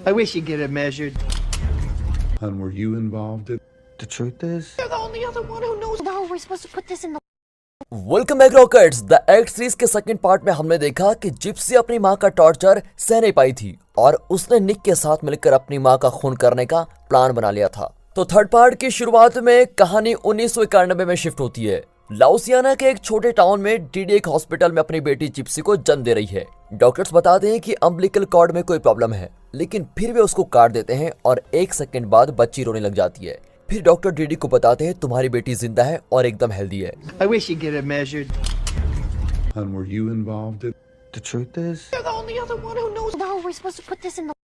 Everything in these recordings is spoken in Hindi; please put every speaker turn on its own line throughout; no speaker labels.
I wish you'd get it measured.
And were you involved in?
The truth is,
You're the only other one who knows.
No, we're supposed to put this in the.
Welcome back rockets. The act series के सेकंड पार्ट में हमने देखा कि जिप्सी अपनी मां का टॉर्चर सह नहीं पाई थी और उसने निक के साथ मिलकर अपनी मां का खून करने का प्लान बना लिया था। तो थर्ड पार्ट की शुरुआत में कहानी 1991 में शिफ्ट होती है। लाउसियाना के एक छोटे टाउन में डीडी एक हॉस्पिटल में अपनी बेटी जिप्सी को जन्म दे रही है। डॉक्टर्स बताते हैं कि अम्बिलिकल कॉर्ड में कोई प्रॉब्लम है, लेकिन फिर वे उसको काट देते हैं और एक सेकंड बाद बच्ची रोने लग जाती है। फिर डॉक्टर डीडी को बताते हैं तुम्हारी बेटी जिंदा है और एकदम हेल्दी है।
I wish you'd get it measured.
And were you involved in?
the truth is,
You're the only other one who knows.
No, we're supposed to put this in the.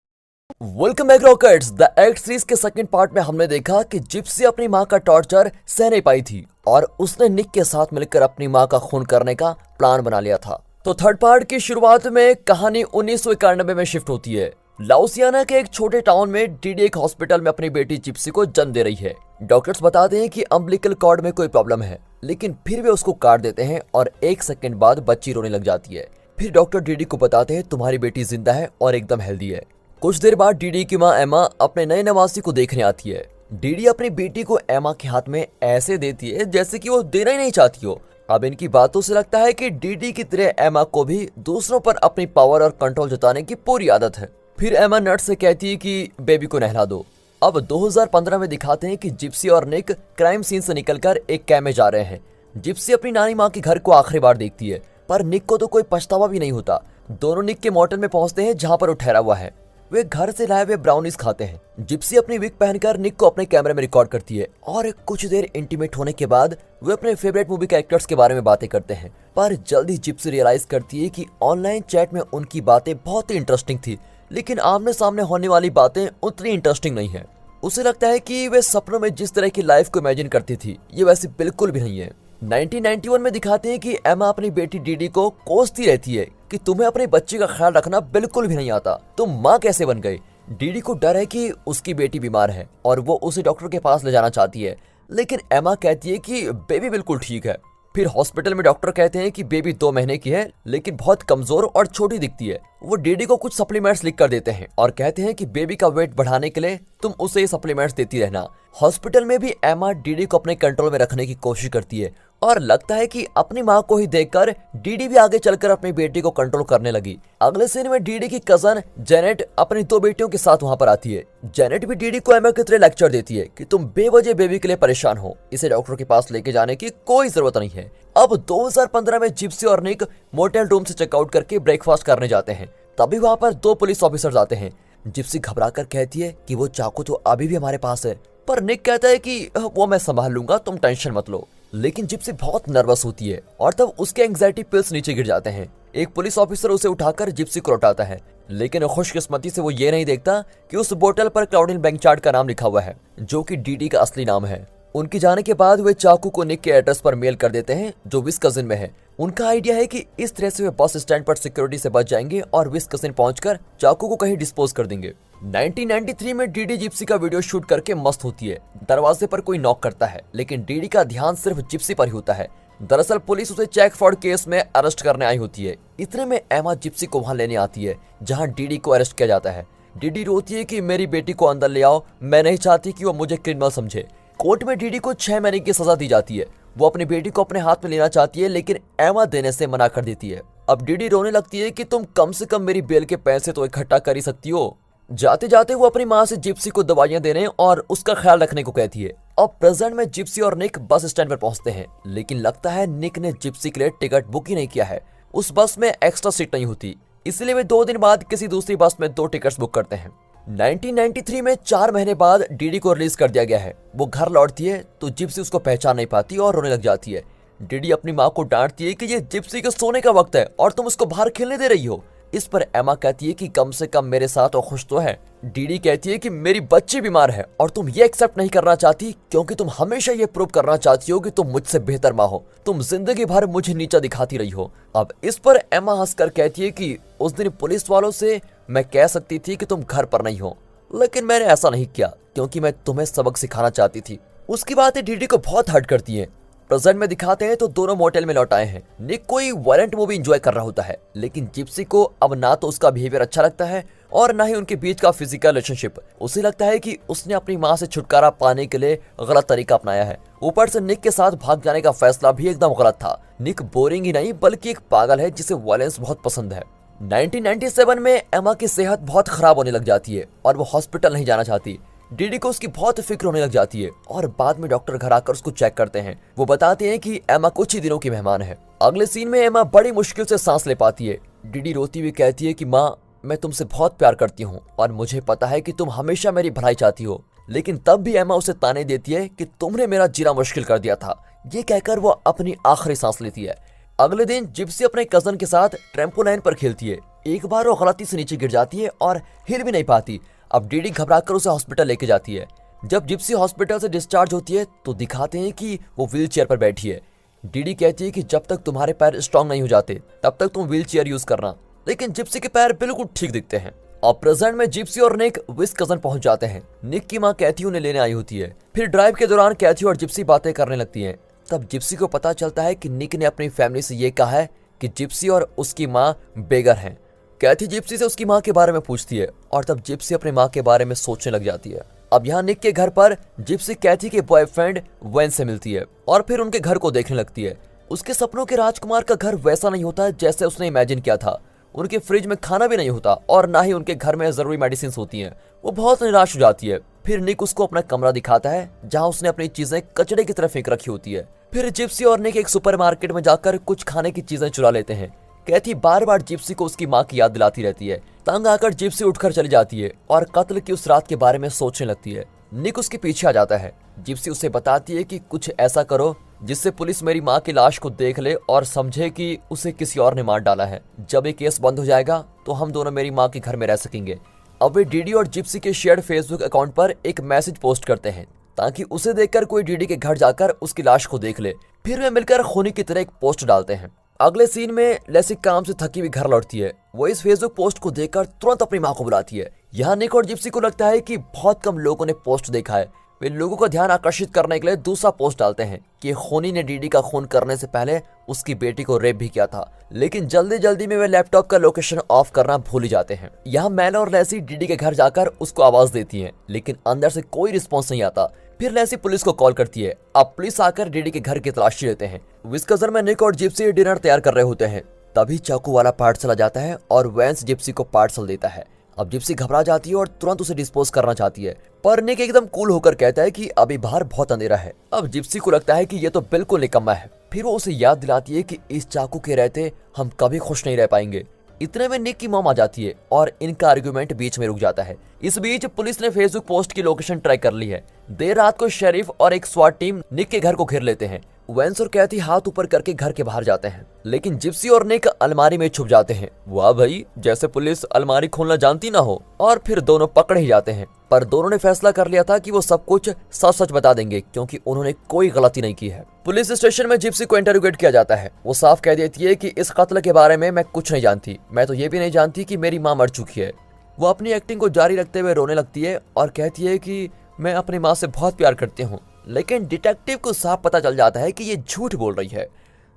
Welcome back rockets. The act series के सेकंड पार्ट में हमने देखा कि जिप्सी अपनी मां का टॉर्चर सह नहीं पाई थी और उसने निक के साथ मिलकर अपनी मां का खून करने का प्लान बना लिया था। तो थर्ड पार्ट की शुरुआत में कहानी 1991 में शिफ्ट होती है। लाउसियाना के एक छोटे टाउन में डीडी एक हॉस्पिटल में अपनी बेटी जिप्सी को जन्म दे रही है। डॉक्टर्स बताते हैं कि अम्बिलिकल कॉर्ड में कोई प्रॉब्लम है, लेकिन फिर वे उसको काट देते हैं और एक सेकंड बाद बच्ची रोने लग जाती है। फिर डॉक्टर डीडी को बताते हैं तुम्हारी बेटी जिंदा है और एकदम हेल्दी है। कुछ देर बाद डीडी की मां एमा अपने नए नवासी को देखने आती है। डीडी अपनी बेटी को एमा के हाथ में ऐसे देती है जैसे कि वो देना ही नहीं चाहती हो। अब इनकी बातों से लगता है कि डीडी की तरह एमा को भी दूसरों पर अपनी पावर और कंट्रोल जताने की पूरी आदत है। फिर एमा नर्स से कहती है कि बेबी को नहला दो। अब 2015 में दिखाते हैं कि जिप्सी और निक क्राइम सीन से निकलकर एक कैम्प में जा रहे हैं। जिप्सी अपनी नानी माँ के घर को आखिरी बार देखती है, पर निक को तो कोई पछतावा भी नहीं होता। दोनों निक के मोटल में पहुंचते हैं जहाँ पर वो ठहरा हुआ है। वे घर से लाए हुए ब्राउनीज खाते हैं। जिप्सी अपनी विग पहनकर निक को अपने कैमरे में रिकॉर्ड करती है और कुछ देर इंटीमेट होने के बाद वे अपने फेवरेट मूवी कैरेक्टर्स के बारे में बातें करते हैं। पर जल्दी जिप्सी रियलाइज करती है कि ऑनलाइन चैट में उनकी बातें बहुत ही इंटरेस्टिंग थी, लेकिन आमने सामने होने वाली बातें उतनी इंटरेस्टिंग नहीं है। उसे लगता है कि वे सपनों में जिस तरह की लाइफ को इमेजिन करती थी ये वैसे बिल्कुल भी नहीं है। 1991 में दिखाते हैं कि एमा अपनी बेटी डीडी को कोसती रहती है कि तुम्हें अपने बच्चे का ख्याल रखना बिल्कुल भी नहीं आता, तुम माँ कैसे बन गई। डीडी को डर है कि उसकी बेटी बीमार है और वो उसे डॉक्टर के पास ले जाना चाहती है, लेकिन एमा कहती है कि बेबी बिल्कुल ठीक है। फिर हॉस्पिटल में डॉक्टर कहते हैं कि बेबी 2 महीने की है, लेकिन बहुत कमजोर और छोटी दिखती है। वो डीडी को कुछ सप्लीमेंट्स लिख कर देते हैं और कहते हैं कि बेबी का वेट बढ़ाने के लिए तुम उसे ये सप्लीमेंट्स देती रहना। हॉस्पिटल में भी एमा डीडी को अपने कंट्रोल में रखने की कोशिश करती है और लगता है कि अपनी माँ को ही देखकर डीडी भी आगे चलकर अपनी बेटी को कंट्रोल करने लगी। अगले सीन में डीडी की कजन जेनेट अपनी 2 बेटियों के साथ वहाँ पर आती है। जेनेट भी डीडी को एमा की तरह लेक्चर देती है कि तुम बेवजह बेबी के लिए परेशान हो, इसे डॉक्टर के पास लेके जाने की कोई जरूरत नहीं है। अब 2015 में जिप्सी और निक मोटेल रूम से चेकआउट करके ब्रेकफास्ट करने जाते हैं। तभी वहाँ पर 2 पुलिस ऑफिसर्स आते हैं। जिप्सी घबराकर कहती है कि वो चाकू तो अभी भी हमारे पास है, पर निक कहता है कि वो मैं संभाल लूंगा, तुम टेंशन मत लो। लेकिन जिप्सी बहुत नर्वस होती है और तब उसके एंग्जाइटी पिल्स नीचे गिर जाते हैं। एक पुलिस ऑफिसर उसे उठाकर जिप्सी को लौटाता है, लेकिन खुशकिस्मती से वो ये नहीं देखता कि उस बोतल पर क्लाउडिन बैंकचार्ड का नाम लिखा हुआ है, जो कि डीडी का असली नाम है। उनके जाने के बाद वे चाकू को निक के एड्रेस पर मेल कर देते हैं जो विस्कॉसिन में है। उनका आइडिया है कि इस तरह से वे बस स्टैंड पर सिक्योरिटी से बच जाएंगे और विस्कॉसिन पहुंचकर चाकू को कहीं डिस्पोज कर देंगे। 1993 में डीडी जिप्सी का वीडियो शूट करके मस्त होती है। दरवाजे पर कोई नॉक करता है, लेकिन डीडी का ध्यान सिर्फ जिप्सी पर ही होता है। दरअसल पुलिस उसे चेक फ्रॉड केस में अरेस्ट करने आई होती है। इतने में एमा जिप्सी को वहां लेने आती है जहां डीडी को अरेस्ट किया जाता है। डीडी रोती है कि मेरी बेटी को अंदर ले आओ, मैं नहीं चाहती कि वो मुझे क्रिमिनल समझे। कोर्ट में डीडी को 6 महीने की सजा दी जाती है। वो अपनी बेटी को अपने हाथ में लेना चाहती है, लेकिन एमा देने से मना कर देती है। अब डीडी रोने लगती है कि तुम कम से कम मेरी बेल के पैसे तो इकट्ठा कर ही सकती हो। जाते जाते वो अपनी माँ से जिप्सी को दवाइयां देने और उसका ख्याल रखने को कहती है। अब प्रेजेंट में जिप्सी और निक बस स्टैंड पर पहुंचते हैं, लेकिन लगता है निक ने जिप्सी के लिए टिकट बुक ही नहीं किया है। उस बस में एक्स्ट्रा सीट नहीं होती, इसलिए वे 2 दिन बाद किसी दूसरी बस में 2 टिकट्स बुक करते हैं। 1993 में 4 महीने बाद डीडी को रिलीज कर दिया गया है। वो घर लौटती है तो जिप्सी उसको पहचान नहीं पाती और रोने लग जाती है। डीडी अपनी माँ को डांटती है कि ये जिप्सी के सोने का वक्त है और तुम उसको बाहर खेलने दे रही हो। इस पर एमा कहती है कि कम से कम मेरे साथ वो खुश तो है। डीडी कहती है कि मेरी बच्ची बीमार है और तुम ये एक्सेप्ट नहीं करना चाहती क्योंकि तुम हमेशा ये प्रूव करना चाहती हो कि तुम मुझसे बेहतर माँ हो। तुम जिंदगी भर मुझे नीचा दिखाती रही हो। अब इस पर एमा हंसकर कहती है कि उस दिन पुलिस वालों से मैं कह सकती थी कि तुम घर पर नहीं हो, लेकिन मैंने ऐसा नहीं किया क्योंकि मैं तुम्हें सबक सिखाना चाहती थी। उसकी बातें डीडी को बहुत हर्ट करती हैं। प्रेजेंट में दिखाते हैं तो दोनों मोटेल में लौट आए हैं। निक कोई वायलेंट मूवी एंजॉय कर रहा होता है, लेकिन जिप्सी को अब ना तो उसका बिहेवियर अच्छा लगता है और ना ही उनके बीच का फिजिकल रिलेशनशिप। उसे लगता है कि उसने अपनी माँ से छुटकारा पाने के लिए गलत तरीका अपनाया है। ऊपर से निक के साथ भाग जाने का फैसला भी एकदम गलत था। निक बोरिंग ही नहीं बल्कि एक पागल है जिसे वायलेंस बहुत पसंद है। 1997 में एमा की सेहत बहुत खराब होने लग जाती है और वो हॉस्पिटल नहीं जाना चाहती। डीडी को उसकी बहुत फिक्र होने लग जाती है और बाद में डॉक्टर घर आकर उसको चेक करते हैं। वो बताते हैं कि एमा कुछ ही दिनों की मेहमान है। अगले सीन में एमा बड़ी मुश्किल से सांस ले पाती है। डीडी रोती हुई कहती है कि माँ, मैं तुमसे बहुत प्यार करती हूँ और मुझे पता है कि तुम हमेशा मेरी भलाई चाहती हो, लेकिन तब भी एमा उसे ताने देती है कि तुमने मेरा जीना मुश्किल कर दिया था। ये कहकर वो अपनी आखिरी सांस लेती है। अगले दिन जिप्सी अपने कजन के साथ ट्रैम्पोलाइन पर खेलती है। एक बार वो गलती से नीचे गिर जाती है और हिल भी नहीं पाती। अब डीडी घबराकर उसे हॉस्पिटल लेके जाती है। जब जिप्सी हॉस्पिटल से डिस्चार्ज होती है तो दिखाते हैं कि वो व्हीलचेयर पर बैठी है। डीडी कहती है कि जब तक तुम्हारे पैर स्ट्रांग नहीं हो जाते तब तक तुम व्हीलचेयर यूज करना, लेकिन जिप्सी के पैर बिल्कुल ठीक दिखते हैं। अब प्रेजेंट में जिप्सी और निक विस कजन पहुंच जाते हैं। निक की माँ कैथी उन्हें लेने आई होती है। फिर ड्राइव के दौरान कैथी और जिप्सी बातें करने लगती हैं। तब जिप्सी को पता चलता है कि निक ने अपनी फैमिली से ये कहा है कि जिप्सी और उसकी माँ बेगर हैं। कैथी जिप्सी से उसकी माँ के बारे में पूछती है और तब जिप्सी अपनी माँ के बारे में सोचने लग जाती है। अब यहाँ निक के घर पर जिप्सी कैथी के बॉयफ्रेंड वेन से मिलती है और फिर उनके घर को देखने लगती है। उसके सपनों के राजकुमार का घर वैसा नहीं होता जैसे उसने इमेजिन किया था। उनके फ्रिज में खाना भी नहीं होता और ना ही उनके घर में जरूरी मेडिसिन होती हैं। वो बहुत निराश हो जाती है। फिर निक उसको अपना कमरा दिखाता है जहाँ उसने अपनी चीजें कचड़े की तरफ फेंक रखी होती है। फिर जिप्सी और निक एक सुपरमार्केट में जाकर कुछ खाने की चीजें चुरा लेते हैं। कैथी बार बार जिप्सी को उसकी माँ की याद दिलाती रहती है। तंग आकर जिप्सी उठकर चली जाती है और कत्ल की उस रात के बारे में सोचने लगती है। निक उसके पीछे आ जाता है। जिप्सी उसे बताती है कि कुछ ऐसा करो जिससे पुलिस मेरी माँ की लाश को देख ले और समझे कि उसे किसी और ने मार डाला है। जब ये केस बंद हो जाएगा तो हम दोनों मेरी माँ के घर में रह सकेंगे। अब वे डीडी और जिप्सी के शेयर्ड फेसबुक अकाउंट पर एक मैसेज पोस्ट करते हैं ताकि उसे देखकर कोई डीडी के घर जाकर उसकी लाश को देख ले। फिर वे मिलकर खूनी की तरह एक पोस्ट डालते हैं। अगले सीन में लेसी काम से थकी हुई घर लौटती है। वो इस फेसबुक पोस्ट को देखकर तुरंत अपनी माँ को बुलाती है। यहाँ निक और जिप्सी को लगता है कि बहुत कम लोगों ने पोस्ट देखा है। वे लोगों का ध्यान आकर्षित करने के लिए दूसरा पोस्ट डालते हैं कि खूनी ने डीडी का खून करने से पहले उसकी बेटी को रेप भी किया था, लेकिन जल्दी जल्दी में वे लैपटॉप का लोकेशन ऑफ करना भूल ही जाते हैं। यहाँ मैल और लेसी डीडी के घर जाकर उसको आवाज देती हैं, लेकिन अंदर से कोई रिस्पॉन्स नहीं आता। फिर लेसी पुलिस को कॉल करती है। अब पुलिस आकर डीडी के घर की तलाशी लेते हैं। विस्कजर में निक और जिप्सी डिनर तैयार कर रहे होते हैं। तभी चाकू वाला पार्सल आ जाता है और वेंस जिप्सी को पार्सल देता है। अब जिप्सी घबरा जाती है और तुरंत उसे डिस्पोज करना चाहती है, पर निक एकदम कूल होकर कहता है कि अभी बाहर बहुत अंधेरा है। अब जिप्सी को लगता है कि ये तो बिल्कुल निकम्मा है। फिर वो उसे याद दिलाती है कि इस चाकू के रहते हम कभी खुश नहीं रह पाएंगे। इतने में निक की मॉम आ जाती है और इनका आर्गुमेंट बीच में रुक जाता है। इस बीच पुलिस ने फेसबुक पोस्ट की लोकेशन ट्रैक कर ली है। देर रात को शेरिफ और एक स्वाट टीम निक के घर को घेर लेते हैं। वेंस और कैथी हाथ ऊपर करके घर के बाहर जाते हैं, लेकिन जिप्सी और निक अलमारी में छुप जाते हैं। वाह भाई, जैसे पुलिस अलमारी खोलना जानती ना हो। और फिर दोनों पकड़े ही जाते हैं, पर दोनों ने फैसला कर लिया था कि वो सब कुछ सच सच बता देंगे क्योंकि उन्होंने कोई गलती नहीं की है। पुलिस स्टेशन में जिप्सी को इंटरोगेट किया जाता है। वो साफ कह देती है कि इस कत्ल के बारे में मैं कुछ नहीं जानती। मैं तो ये भी नहीं जानती कि मेरी माँ मर चुकी है। वो अपनी एक्टिंग को जारी रखते हुए रोने लगती है और कहती है कि मैं अपनी माँ से बहुत प्यार करती हूँ, लेकिन डिटेक्टिव को साफ पता चल जाता है कि ये झूठ बोल रही है।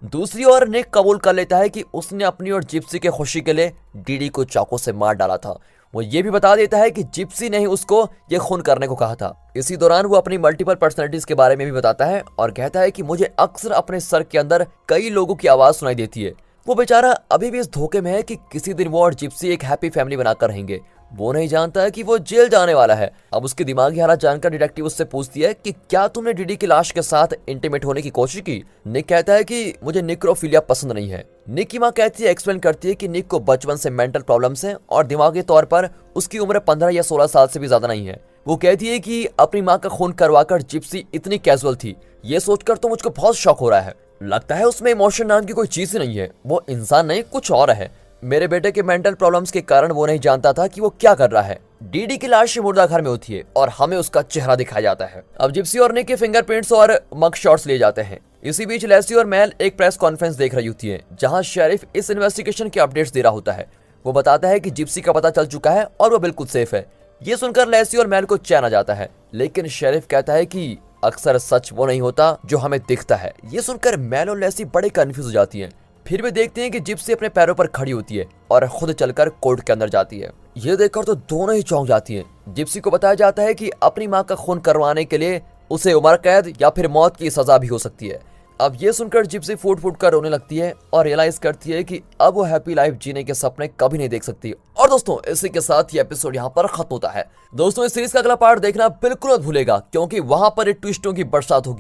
दूसरी ओर निक कबूल कर लेता है कि उसने अपनी और जिप्सी के खुशी के लिए डीडी को चाकू से मार डाला था। वो ये भी बता देता है कि जिप्सी ने ही उसको ये खून करने को कहा था। इसी दौरान वो अपनी मल्टीपल पर्सनैलिटीज के बारे में भी बताता है और कहता है कि मुझे अक्सर अपने सर के अंदर कई लोगों की आवाज सुनाई देती है। वो बेचारा अभी भी इस धोखे में है कि किसी दिन वो और जिप्सी एक हैप्पी फैमिली बनाकर रहेंगे। वो नहीं जानता है कि वो जेल जाने वाला है। अब उसकी दिमागी हालत जानकर डिटेक्टिव उससे पूछती है कि क्या तुमने डीडी की लाश के साथ इंटीमेट होने की कोशिश की। निक कहता है कि मुझे निक्रोफिलिया पसंद नहीं है। निक की माँ कहती है, एक्सप्लेन करती है कि निक को बचपन से मेंटल प्रॉब्लम्स हैं और दिमागी तौर पर उसकी उम्र 15 या 16 साल से भी ज्यादा नहीं है। वो कहती है कि अपनी माँ का खून करवाकर जिप्सी इतनी कैजुअल थी, ये सोचकर तो मुझको बहुत शौक हो रहा है। लगता है उसमें इमोशन नाम की कोई चीज ही नहीं है, वो इंसान नहीं कुछ और है। मेरे बेटे के मेंटल प्रॉब्लम्स के कारण वो नहीं जानता था कि वो क्या कर रहा है। डीडी की लाश मुर्दा घर में होती है और हमें उसका चेहरा दिखाया जाता है। अब जिप्सी और निक के फिंगरप्रिंट्स और मग शॉट्स लिए जाते हैं। इसी बीच लेसी और मेल एक प्रेस कॉन्फ्रेंस देख रही होती है जहां शेरिफ इस इन्वेस्टिगेशन के अपडेट्स दे रहा होता है। वो बताता है कि जिप्सी का पता चल चुका है और वो बिल्कुल सेफ है। ये सुनकर लेसी और मेल को चैन आ जाता है, लेकिन शेरिफ कहता है कि अक्सर सच वो नहीं होता जो हमें दिखता है। ये सुनकर मैल और लेसी बड़े कंफ्यूज हो जाती हैं। फिर भी देखते हैं कि जिप्सी अपने पैरों पर खड़ी होती है और खुद चलकर कोर्ट के अंदर जाती है। ये देखकर तो दोनों ही चौंक जाती हैं। जिप्सी को बताया जाता है कि अपनी माँ का खून करवाने के लिए उसे उम्र कैद या फिर मौत की सजा भी हो सकती है। अब ये सुनकर जिप्सी फूट फूट कर रोने लगती है और रियलाइज करती है कि अब वो हैप्पी लाइफ जीने के सपने कभी नहीं देख सकती। और दोस्तों इसी के साथ ये एपिसोड यहाँ पर खत्म होता है। दोस्तों इस सीरीज का अगला पार्ट देखना बिल्कुल मत भूलेगा, क्योंकि वहां पर ट्विस्टों की बरसात होगी।